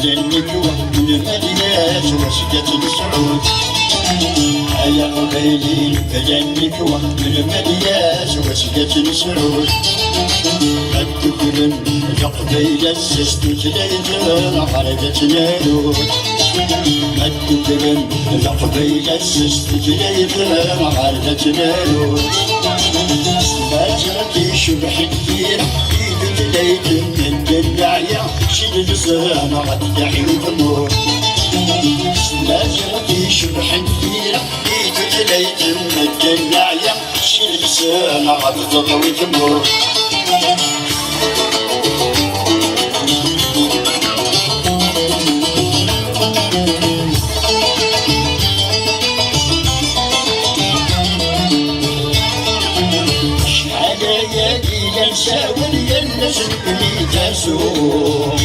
النكوة من المدينة وسجة السعود. يا قبيلي بدا النكوة من المدينة وسجة السعود. الدكرن يا قبيلة سست جليدنا خرجت نالود. الدكرن يا قبيلة سست جليدنا خرجت نالود. باجرتي شبح كثير ايد ليت من الدنيا شد لسانه غد يحيي الامور. باجرتي شبح كثير ايد ليت من الدنيا شد لسانه غد تضوي الامور. نساول يلزم بلي تاسوم.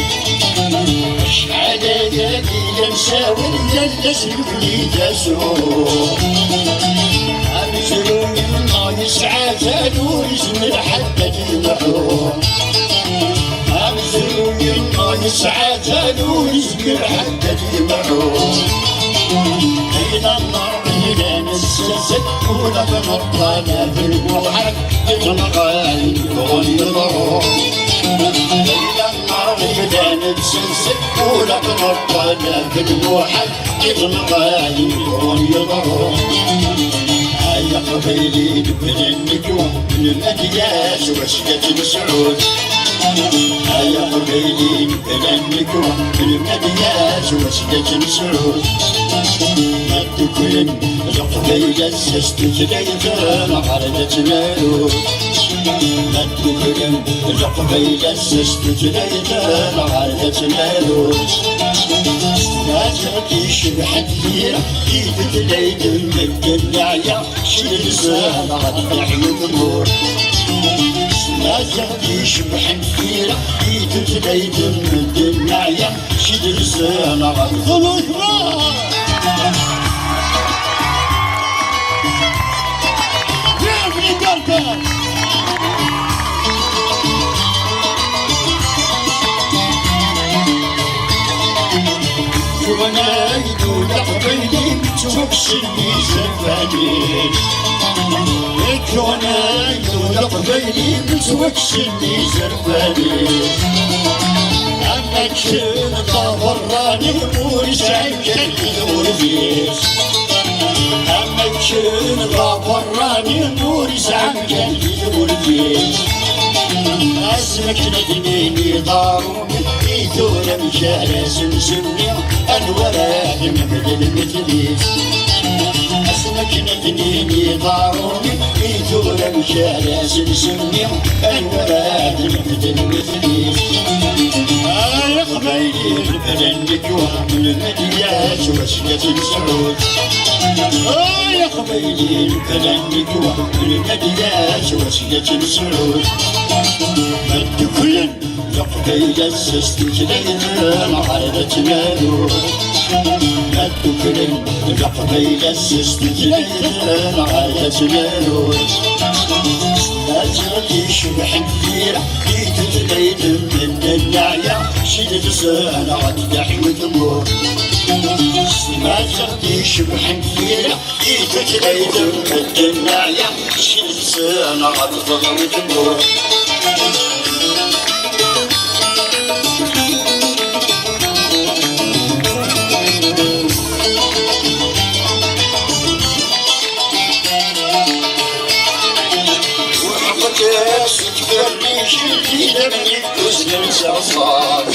شحال هادي نساول يلزم بلي تاسوم. عمزرو ما يسعى زادو يزمر حتى المحروم. عمزرو ما يسعى زادو يزمر حتى المحروم. بين النار إلى نسست ولا بنطانا في البحر يتنقى يغني الروح. بين النار إلى نسست ولا بنطانا في البحر يتنقى يغني الروح. يا قبيلي بدا النكوة من المدياس وسجة السعود. يا قبيلي بدا النكوة من المدياس وسجة السعود. الدكرن يا قبيلة سست جليدنا خرجت نالود. الدكرن يا قبيلة سست جليدنا خرجت نالود. باجرتي شبح كثيرة ايد ليت من الدنيا شد لسانه غد يحيي الامور. باجرتي شبح كثيرة ايد ليت من الدنيا شد لسانه غد. وانا يدو لقبيلي توكسني زفاني. وانا يدو لقبيلي توكسني زفاني. اما كشن طابراني ورجعي كالي ورزيز. اما كشن طابراني ورجعي كالي ورزيز. اسمك ندميني ضاروني يدور مشارع سمسمني الوراد مبدل المثليس. اسمك ندميني ضاروني يدور مشارع سمسمني الوراد مبدل المثليس. يا قبيلي بدا النكوة من المدياس وسجة السعود. يا قبيلي بدا النكوة من المدياس وسجة السعود. الدكرن يا قبيلة سست جليدنا خرجت نالود. الدكرن يا قبيلة سست جليدنا خرجت نالود. باجرتي شبح كثيرة ايد ليت من الدنيا شد لسانه غد يحيي الامور. باجرتي شبح كثيرة ايد ليت من الدنيا شد لسانه غد تضوي الامور. شدي لبني تسلم سعصار.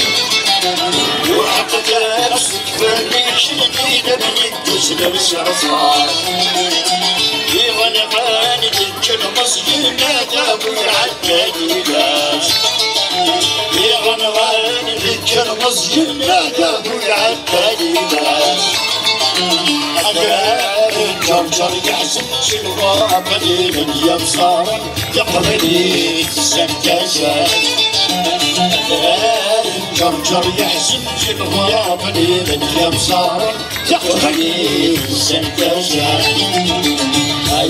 وحقك نفسك فرني شدي لبني تسلم سعصار. في غنغاني تذكر مسجدنا تابوي عالتاني لاش. في غنغاني تذكر مسجدنا تابوي عالتاني لاش. الجرجر يحسن شنو قديما يا بصارا يقبلي السكاشات. الجرجر يحسن شنو قديما يا بصارا يقبلي السكاشات.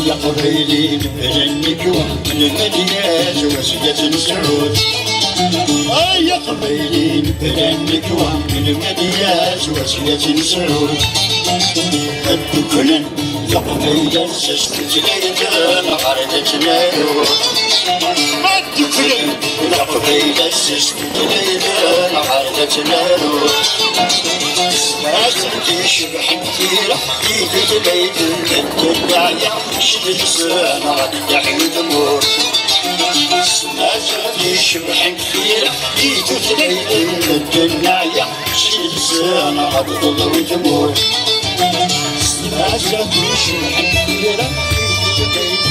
يا قبيلي بدا النكوة من المدينة وسجة السعود. يا قبيلين بلانك ومن المديات وسيلة سعود الدكلن يا قبيلة سستت ليتان عرضت نايور الدكلن يا قبيلة سستت ليتان عرضت نايور سمعت شبح كثيرة في بيت الدنيا شد لسانها يحيي دمور سمعت شبح كثيرة في بيت الدنيا شد لسانها تضوي دمور سمعت شبح كثيرة في بيت